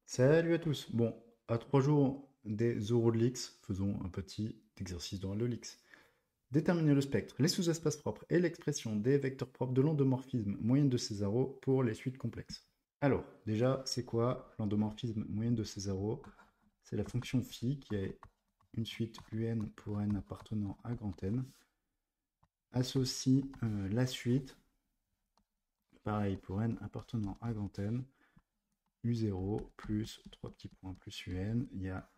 Salut à tous. Bon, à 3 jours des euros de l'X, faisons un petit exercice d'oral de l'X. Déterminer le spectre, les sous-espaces propres et l'expression des vecteurs propres de l'endomorphisme moyenne de Césaro pour les suites complexes. Alors, déjà, c'est quoi l'endomorphisme moyenne de Césaro? C'est la fonction phi qui a une suite un pour n appartenant à grand N. Associe la suite, pareil pour n appartenant à grand N, U0 plus 3 petits points plus UN, il y a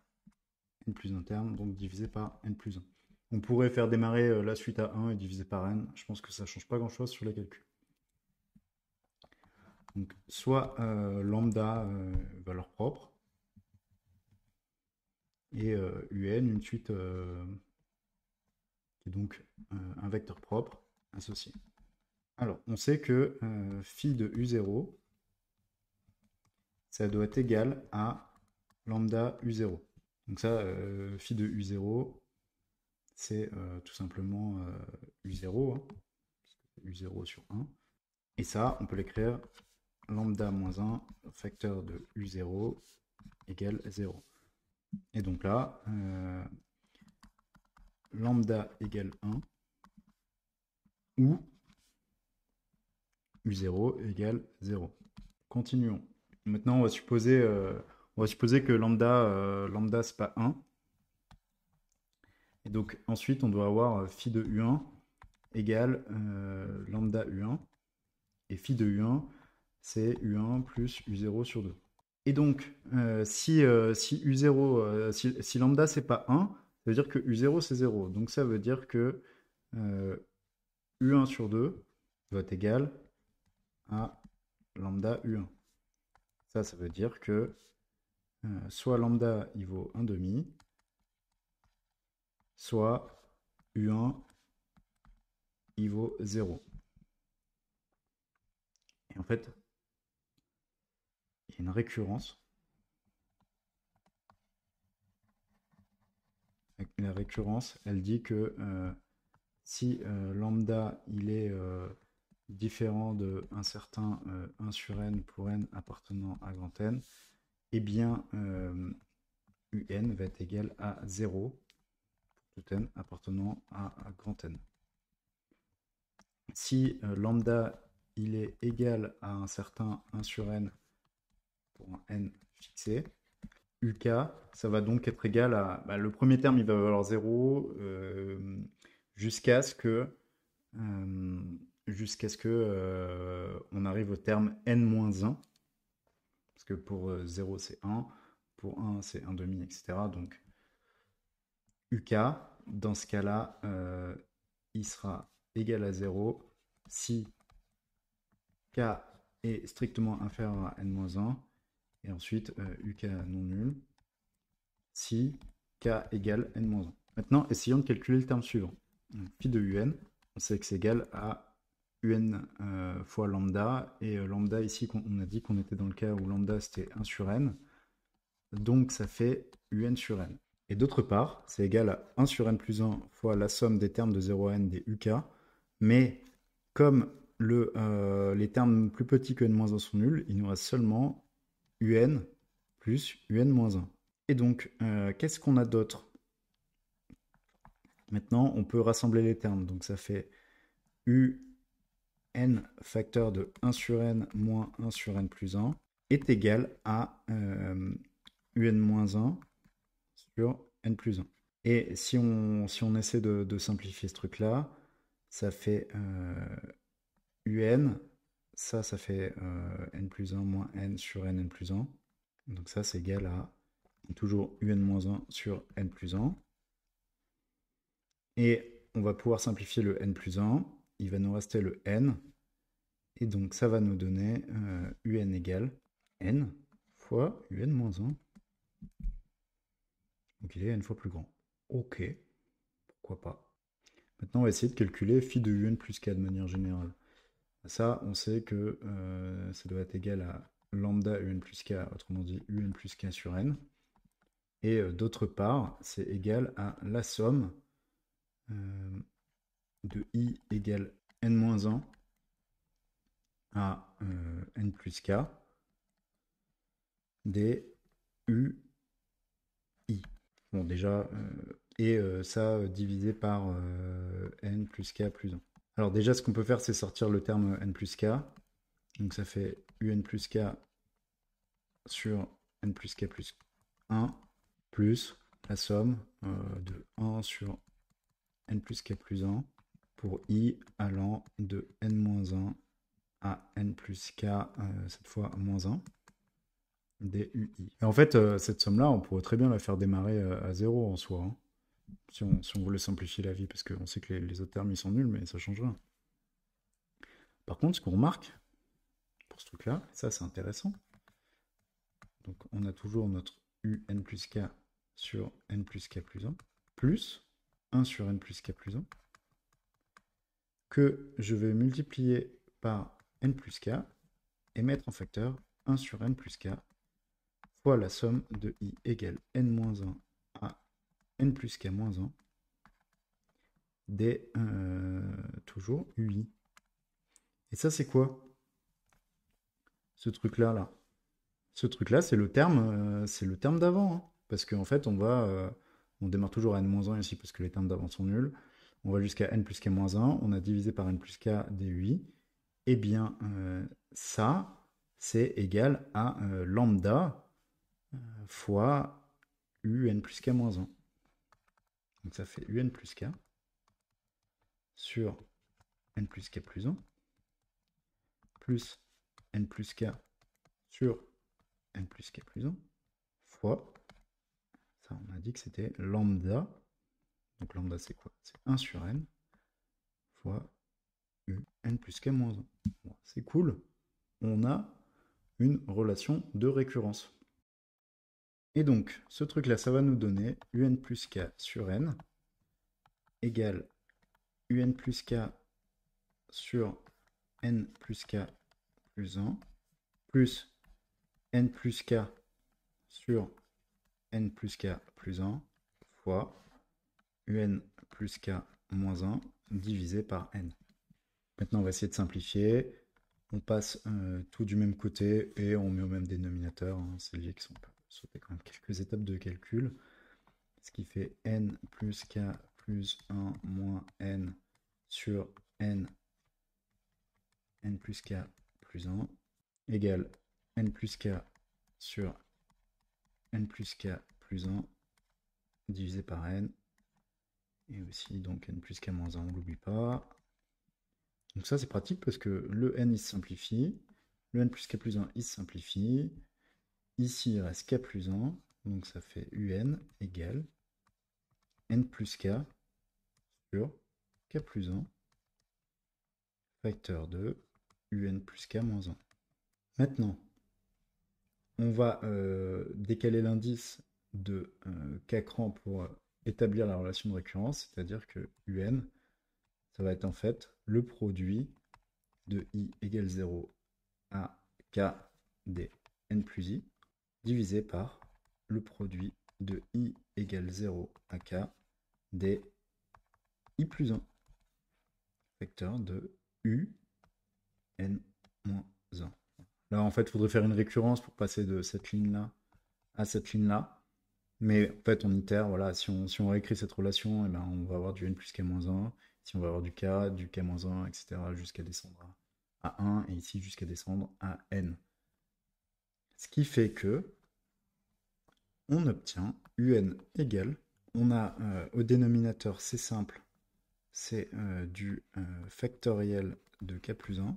n plus un terme, donc divisé par n plus 1. On pourrait faire démarrer la suite à 1 et diviser par n. Je pense que ça ne change pas grand-chose sur les calculs. Donc, soit lambda, valeur propre, et un, une suite qui est donc un vecteur propre associé. Alors, on sait que phi de u0, ça doit être égal à lambda u0. Donc ça, phi de u0, c'est tout simplement u0, hein, u0 sur 1. Et ça, on peut l'écrire lambda moins 1 facteur de u0 égale 0. Et donc là, lambda égale 1 ou u0 égale 0. Continuons. Maintenant, on va supposer que lambda c'est pas 1. Et donc ensuite, on doit avoir phi de u1 égale lambda u1. Et phi de u1, c'est u1 plus u0 sur 2. Et donc, si u0, si lambda c'est pas 1, ça veut dire que u0 c'est 0. Donc ça veut dire que u1 sur 2 doit être égal à lambda u1. Ça veut dire que soit lambda il vaut 1 demi, soit u1 il vaut 0. Et en fait, il y a une récurrence. La récurrence, elle dit que si lambda il est différent de un certain 1 sur n pour n appartenant à grand N, eh bien un va être égal à 0 pour tout n appartenant à grand N. Si lambda il est égal à un certain 1 sur n pour un n fixé, uk, ça va donc être égal à... Bah, le premier terme, il va valoir 0 jusqu'à ce que on arrive au terme n-1, parce que pour 0 c'est 1, pour 1 c'est 1 demi, etc. Donc UK, dans ce cas-là, il sera égal à 0 si K est strictement inférieur à n-1, et ensuite UK non nul, si K égale n-1. Maintenant, essayons de calculer le terme suivant. Donc, phi de un, on sait que c'est égal à un fois lambda, et lambda ici, on a dit qu'on était dans le cas où lambda c'était 1 sur n, donc ça fait un sur n. Et d'autre part, c'est égal à 1 sur n plus 1 fois la somme des termes de 0 à n des uk, mais comme les termes plus petits que n-1 sont nuls, il nous reste seulement un plus un-1. Et donc, qu'est-ce qu'on a d'autre? Maintenant, on peut rassembler les termes. Donc ça fait un facteur de 1 sur n moins 1 sur n plus 1 est égal à un-1 sur n plus 1. Et si on essaie de simplifier ce truc-là, ça fait un, ça fait n plus 1 moins n sur n plus 1. Donc ça, c'est égal à toujours un-1 sur n plus 1. Et on va pouvoir simplifier le n plus 1. Il va nous rester le n. Et donc ça va nous donner un égale n fois un-1. Donc il est n fois plus grand. Ok, pourquoi pas. Maintenant on va essayer de calculer phi de un plus k de manière générale. Ça, on sait que ça doit être égal à lambda un plus k, autrement dit un plus k sur n. Et d'autre part, c'est égal à la somme de i égale n-1 à n plus k des UI. Bon, déjà, ça divisé par n plus k plus 1. Alors déjà, ce qu'on peut faire, c'est sortir le terme n plus k. Donc ça fait un plus k sur n plus k plus 1 plus la somme de 1 sur n plus k plus 1 pour i allant de n-1 à n plus k, cette fois moins 1, dui. Et en fait, cette somme-là, on pourrait très bien la faire démarrer à 0 en soi, hein, si on voulait simplifier la vie, parce qu'on sait que les autres termes, ils sont nuls, mais ça change rien. Par contre, ce qu'on remarque, pour ce truc-là, ça c'est intéressant, donc on a toujours notre un plus k sur n plus k plus 1, plus 1 sur n plus k plus 1, que je vais multiplier par n plus k et mettre en facteur 1 sur n plus k fois la somme de i égale n-1 à n plus k moins 1 des toujours ui. Et ça, c'est quoi? Ce truc-là, là. Ce truc-là, c'est le terme d'avant, hein. Parce qu'en fait, on démarre toujours à n-1 ici parce que les termes d'avant sont nuls. On va jusqu'à n plus k moins 1. On a divisé par n plus k dui. Eh bien, ça, c'est égal à lambda fois un plus k moins 1. Donc ça fait un plus k sur n plus k plus 1 plus n plus k sur n plus k plus 1 fois, ça on a dit que c'était lambda, donc lambda c'est quoi? C'est 1 sur n fois n plus k moins 1. Bon, c'est cool, on a une relation de récurrence. Et donc, ce truc-là, ça va nous donner un plus k sur n égale un plus k sur n plus k plus 1 plus n plus k sur n plus k plus 1 fois un plus k moins 1 divisé par n. Maintenant, on va essayer de simplifier. On passe tout du même côté et on met au même dénominateur. Hein. C'est lié qui sont pas sauter quand même quelques étapes de calcul. Ce qui fait n plus k plus 1 moins n sur n plus k plus 1 égale n plus k sur n plus k plus 1 divisé par n. Et aussi donc n plus k moins 1, on l'oublie pas. Donc ça c'est pratique parce que le n il se simplifie, le n plus k plus 1 il se simplifie, ici il reste k plus 1, donc ça fait un égale n plus k sur k plus 1 facteur de un plus k moins 1. Maintenant, on va décaler l'indice de k cran pour établir la relation de récurrence, c'est-à-dire que un, ça va être en fait le produit de i égale 0 à k des n plus i, divisé par le produit de i égale 0 à k des i plus 1, vecteur de un moins 1. Là, en fait, il faudrait faire une récurrence pour passer de cette ligne-là à cette ligne-là. Mais en fait, on itère, voilà, si on réécrit cette relation, eh ben, on va avoir du n plus k moins 1, ici on va avoir du k moins 1, etc. jusqu'à descendre à 1, et ici jusqu'à descendre à n. Ce qui fait que on obtient un égale, on a au dénominateur, c'est simple, c'est du factoriel de k plus 1,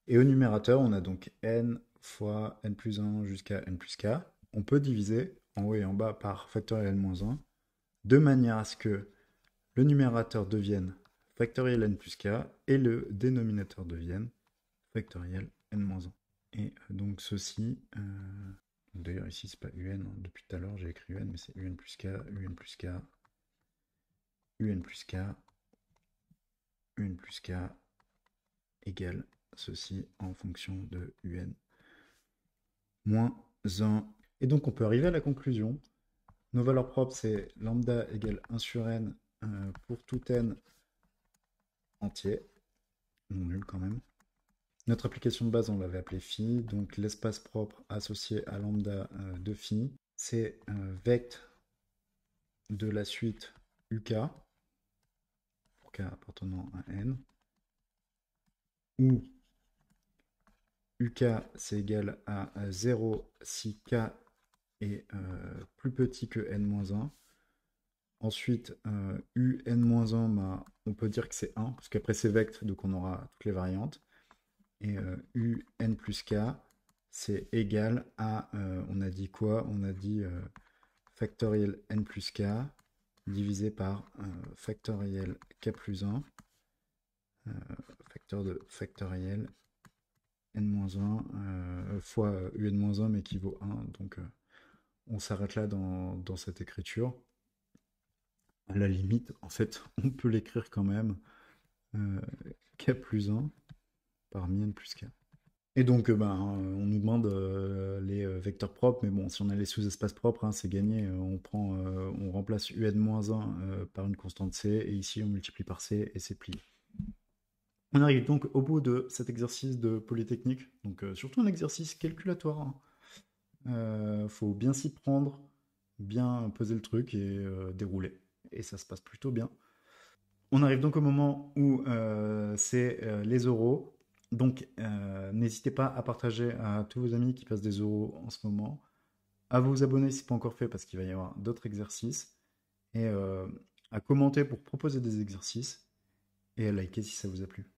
et au numérateur, on a donc n fois n plus 1 jusqu'à n plus k. On peut diviser en haut et en bas par factoriel n-1, de manière à ce que le numérateur devienne factoriel n plus k et le dénominateur devienne factoriel n-1. Et donc ceci, d'ailleurs ici c'est pas un, hein. Depuis tout à l'heure j'ai écrit un, mais c'est un plus k, un plus k, un plus k, un plus k égale ceci en fonction de un moins 1. Et donc on peut arriver à la conclusion. Nos valeurs propres, c'est lambda égale 1 sur n pour tout n entier, non nul quand même, Notre application de base, on l'avait appelée phi, donc l'espace propre associé à lambda de phi, c'est vect de la suite uk, pour k appartenant à n, où uk c'est égal à 0 si k est plus petit que n-1. Ensuite, un-1, bah, on peut dire que c'est 1, parce qu'après c'est vect, donc on aura toutes les variantes. Et un plus k, c'est égal à, on a dit quoi? On a dit factoriel n plus k divisé par factoriel k plus 1, facteur de factoriel n-1 fois un-1, mais qui vaut 1. Donc on s'arrête là dans cette écriture. À la limite, en fait, on peut l'écrire quand même euh, k plus 1 parmi n plus k. Et donc, on nous demande les vecteurs propres, mais bon, si on a les sous-espaces propres, hein, c'est gagné. On remplace un par une constante c, et ici on multiplie par c, et c'est plié. On arrive donc au bout de cet exercice de Polytechnique, donc surtout un exercice calculatoire, hein. Faut bien s'y prendre, bien peser le truc et dérouler. Et ça se passe plutôt bien. On arrive donc au moment où c'est les euros. Donc, n'hésitez pas à partager à tous vos amis qui passent des euros en ce moment, à vous abonner si ce n'est pas encore fait parce qu'il va y avoir d'autres exercices, et à commenter pour proposer des exercices, et à liker si ça vous a plu.